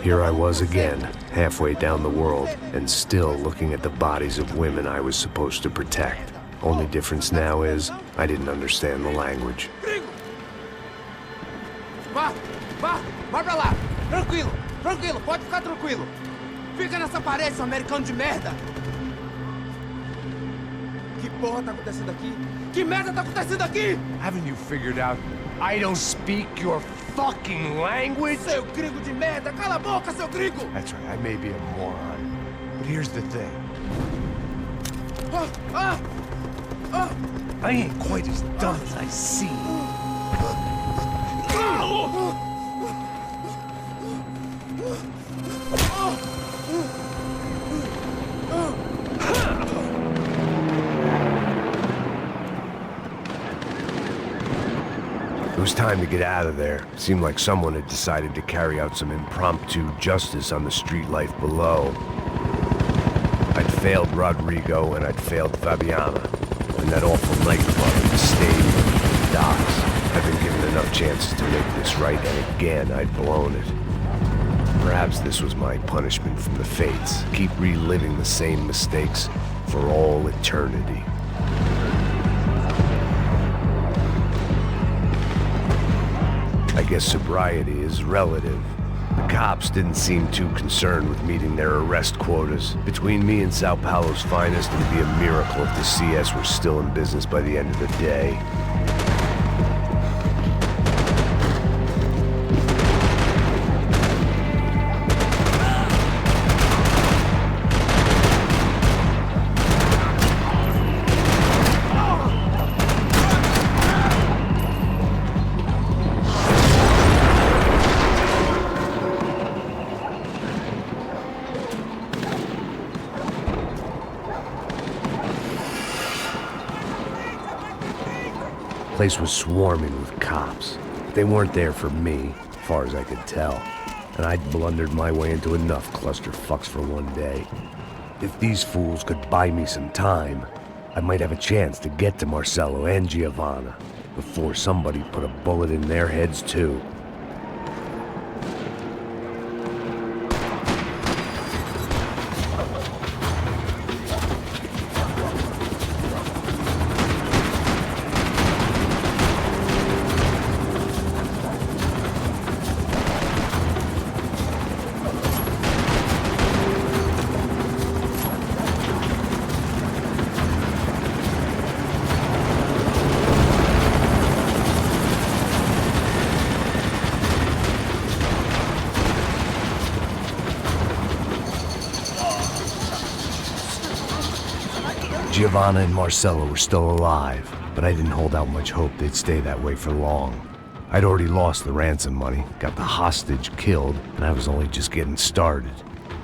Here I was again, halfway down the world, and still looking at the bodies of women I was supposed to protect. Only difference now is, I didn't understand the language. Vá pra lá! Tranquilo, pode ficar tranquilo! Fica nessa parede, seu americano de merda! Que porra tá acontecendo aqui? Que merda tá acontecendo aqui? Haven't you figured out I don't speak your fucking language? Seu gringo de merda! Cala a boca, seu gringo! That's right, I may be a moron, but here's the thing. I ain't quite as dumb as I seem. It was time to get out of there. Seemed like someone had decided to carry out some impromptu justice on the street life below. I'd failed Rodrigo and I'd failed Fabiana. And that awful nightclub in the stadium, the docks. I've been given enough chances to make this right, and again I'd blown it. Perhaps this was my punishment from the fates. Keep reliving the same mistakes for all eternity. I guess sobriety is relative. The cops didn't seem too concerned with meeting their arrest quotas. Between me and Sao Paulo's finest, it'd be a miracle if the CS were still in business by the end of the day. The place was swarming with cops. They weren't there for me, as far as I could tell. And I'd blundered my way into enough clusterfucks for one day. If these fools could buy me some time, I might have a chance to get to Marcelo and Giovanna before somebody put a bullet in their heads too. Giovanna and Marcelo were still alive, but I didn't hold out much hope they'd stay that way for long. I'd already lost the ransom money, got the hostage killed, and I was only just getting started.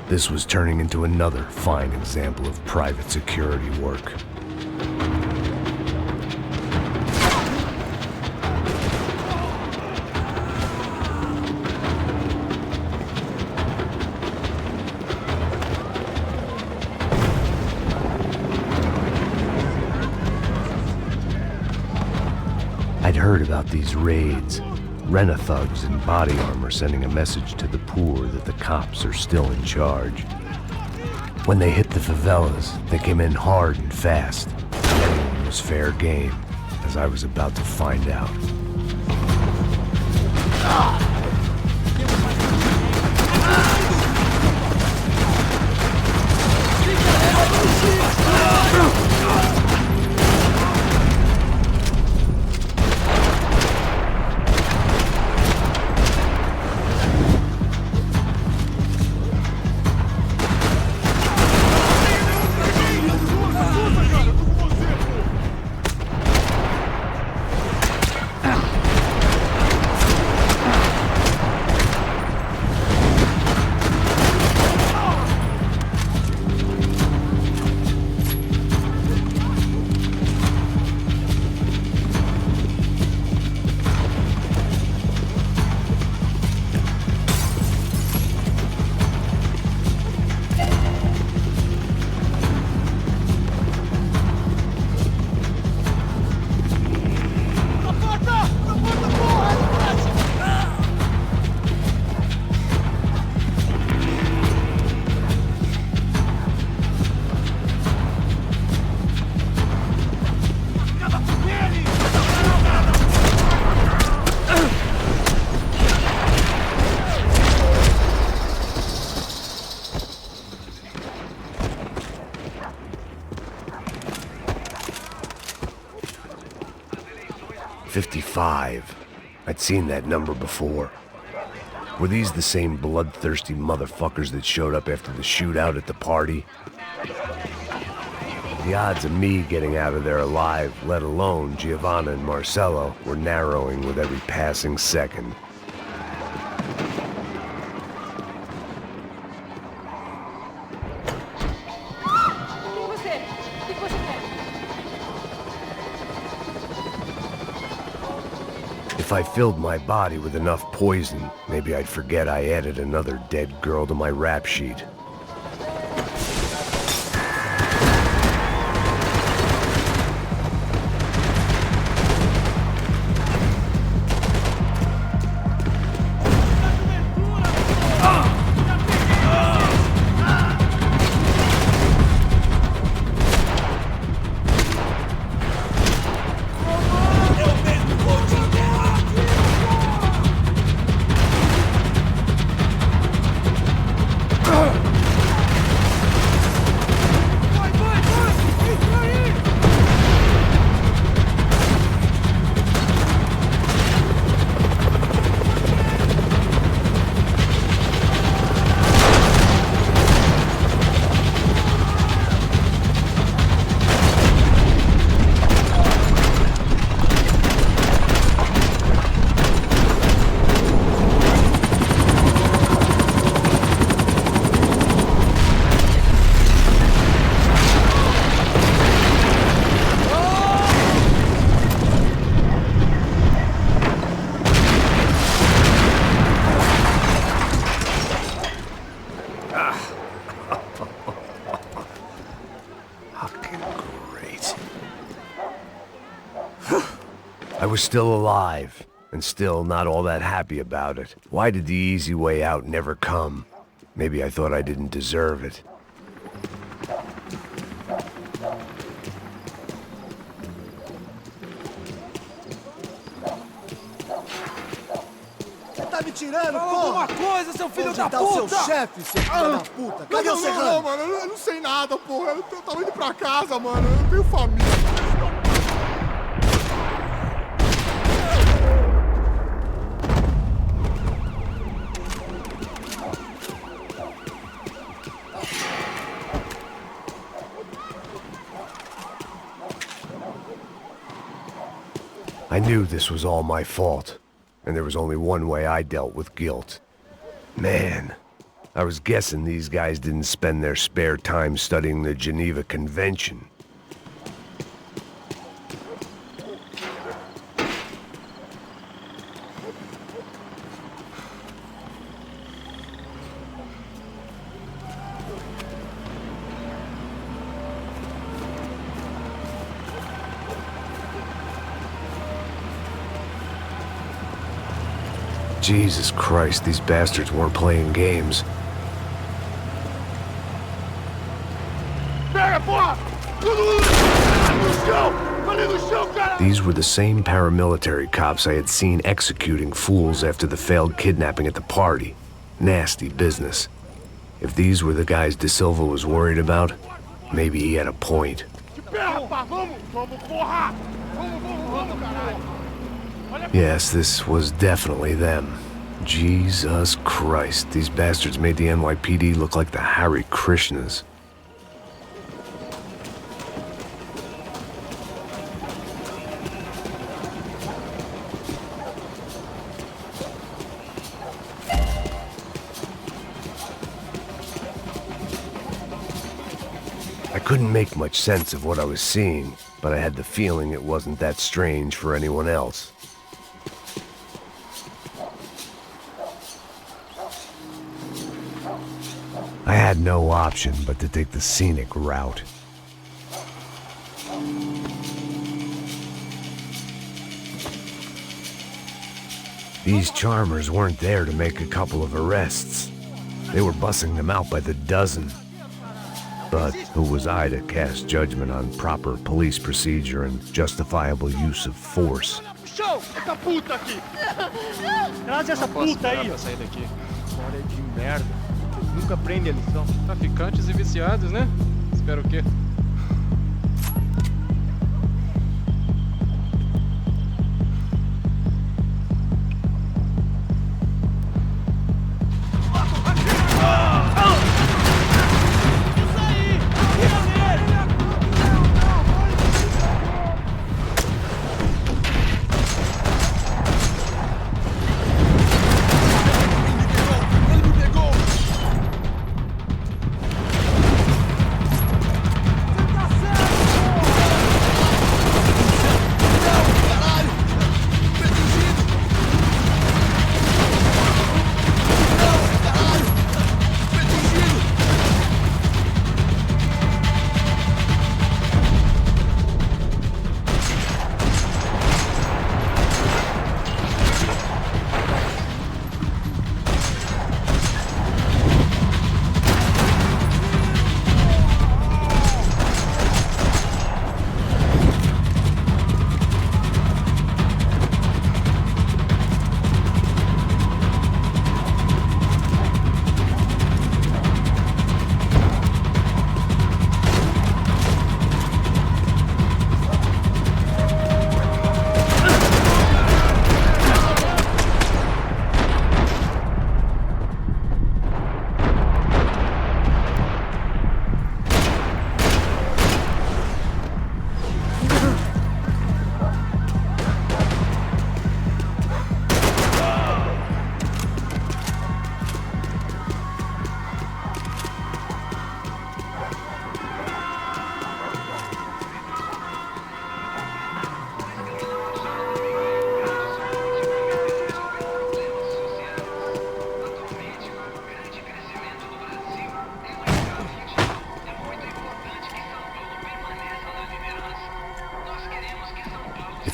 This was turning into another fine example of private security work. I'd heard about these raids. Rent-a-thugs in body armor sending a message to the poor that the cops are still in charge. When they hit the favelas, they came in hard and fast. Anyone was fair game, as I was about to find out. 55. I'd seen that number before. Were these the same bloodthirsty motherfuckers that showed up after the shootout at the party? The odds of me getting out of there alive, let alone Giovanna and Marcello, were narrowing with every passing second. If I filled my body with enough poison, maybe I'd forget I added another dead girl to my rap sheet. I was still alive, and still not all that happy about it. Why did the easy way out never come? Maybe I thought I didn't deserve it. Tá me tirando, Fala porra! alguma coisa, seu filho da Onde tá o seu puta! chefe, seu filho da puta? Cadê o Serrano? Não, mano, eu não sei nada, porra. Eu tava indo pra casa, mano. Eu tenho família. I knew this was all my fault, and there was only one way I dealt with guilt. Man, I was guessing these guys didn't spend their spare time studying the Geneva Convention. Jesus Christ, these bastards weren't playing games. These were the same paramilitary cops I had seen executing fools after the failed kidnapping at the party. Nasty business. If these were the guys De Silva was worried about, maybe he had a point. Yes, this was definitely them. Jesus Christ, these bastards made the NYPD look like the Hare Krishnas. I couldn't make much sense of what I was seeing, but I had the feeling it wasn't that strange for anyone else. I had no option but to take the scenic route. These charmers weren't there to make a couple of arrests. They were bussing them out by the dozen. But who was I to cast judgment on proper police procedure and justifiable use of force? Show! Essa puta aqui! Traz essa puta aí! Pra sair daqui. História de merda. Nunca aprende a lição. Traficantes e viciados, né? Espero o quê?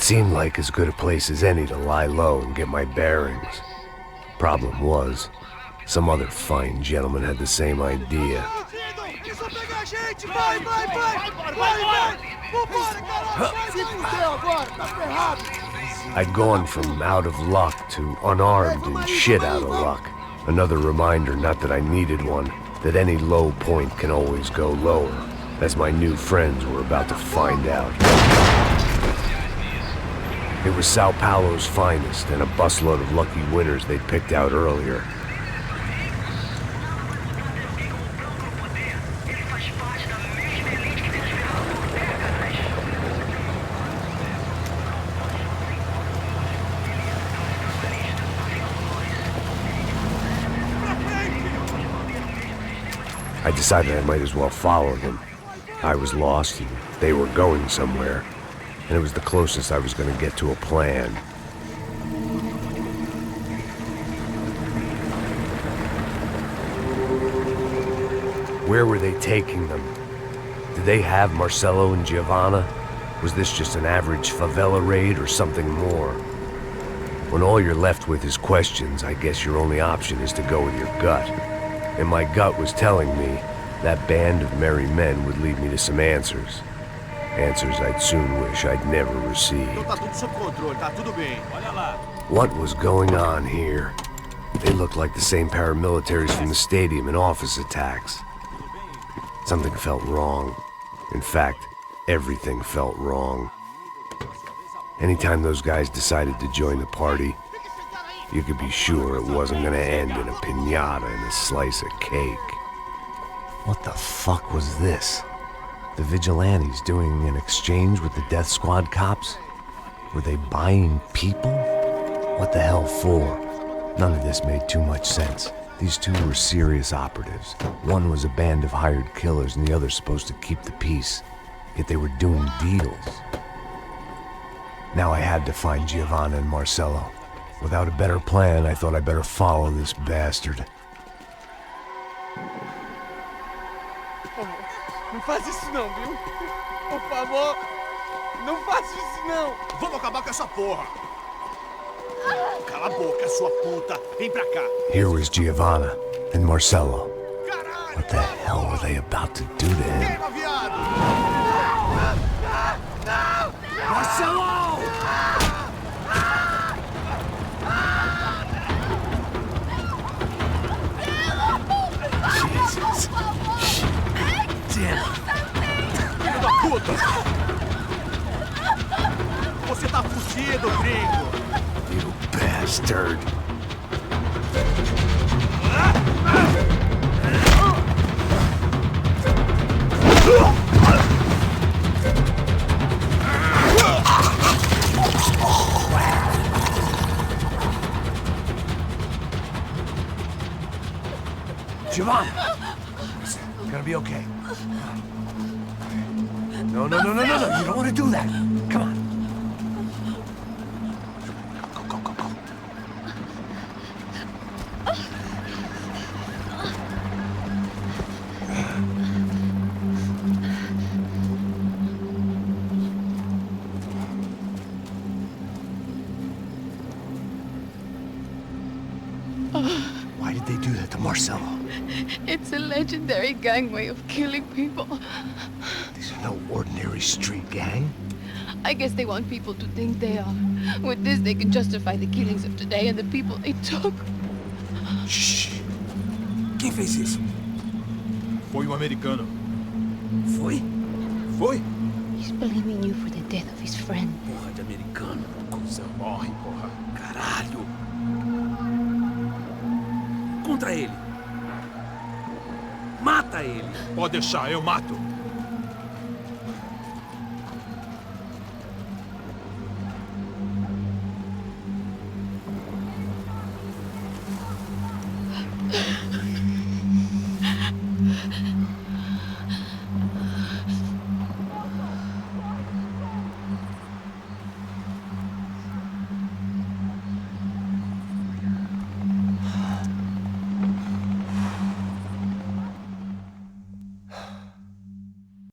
seemed like as good a place as any to lie low and get my bearings. Problem was, some other fine gentleman had the same idea. Eles vão pegar a gente! Vai, vai, vai! Vai, vai! Vambora, caralho! Se fudeu agora, tá ferrado! I'd gone from out of luck to unarmed and shit out of luck. Another reminder, not that I needed one, that any low point can always go lower, as my new friends were about to find out. It was Sao Paulo's finest and a busload of lucky winners they'd picked out earlier. I decided I might as well follow them. I was lost and they were going somewhere, and it was the closest I was going to get to a plan. Where were they taking them? Did they have Marcelo and Giovanna? Was this just an average favela raid or something more? When all you're left with is questions, I guess your only option is to go with your gut. And my gut was telling me that band of merry men would lead me to some answers. Answers I'd soon wish I'd never received. Então tá tudo sob controle, tá tudo bem. Olha lá. What was going on here? They looked like the same paramilitaries from the stadium in office attacks. Something felt wrong. In fact, everything felt wrong. Anytime those guys decided to join the party, you could be sure it wasn't gonna end in a piñata and a slice of cake. What the fuck was this? The vigilantes doing an exchange with the death squad cops? Were they buying people? What the hell for? None of this made too much sense. These two were serious operatives. One was a band of hired killers and the other supposed to keep the peace. Yet they were doing deals. Now I had to find Giovanna and Marcelo. Without a better plan, I thought I'd better follow this bastard. Não faz isso não, viu? Por favor, não faça isso não! Vamos acabar com essa porra! Cala a boca, sua puta! Vem pra cá! Here was Giovanna and Marcelo. What the hell were they about to do to him? Queima, viado! Marcelo! Jesus. Damn it. Filho da puta! Você tá fudido, gringo! You bastard. Giovanna! Listen, you're gonna be okay. No, no, no, no, no, no. You don't want to do that. Come on. Go, go, go, go. Why did they do that to Marcelo? It's a legendary gang way of killing people. These are no ordinary street gang. I guess they want people to think they are. With this, they can justify the killings of today and the people they took. Shh! Quem fez isso? Foi um americano. Foi? Foi? He's blaming you for the death of his friend. Porra de americano. Você morre, porra. Caralho! Contra ele. Mata ele. Pode deixar, eu mato.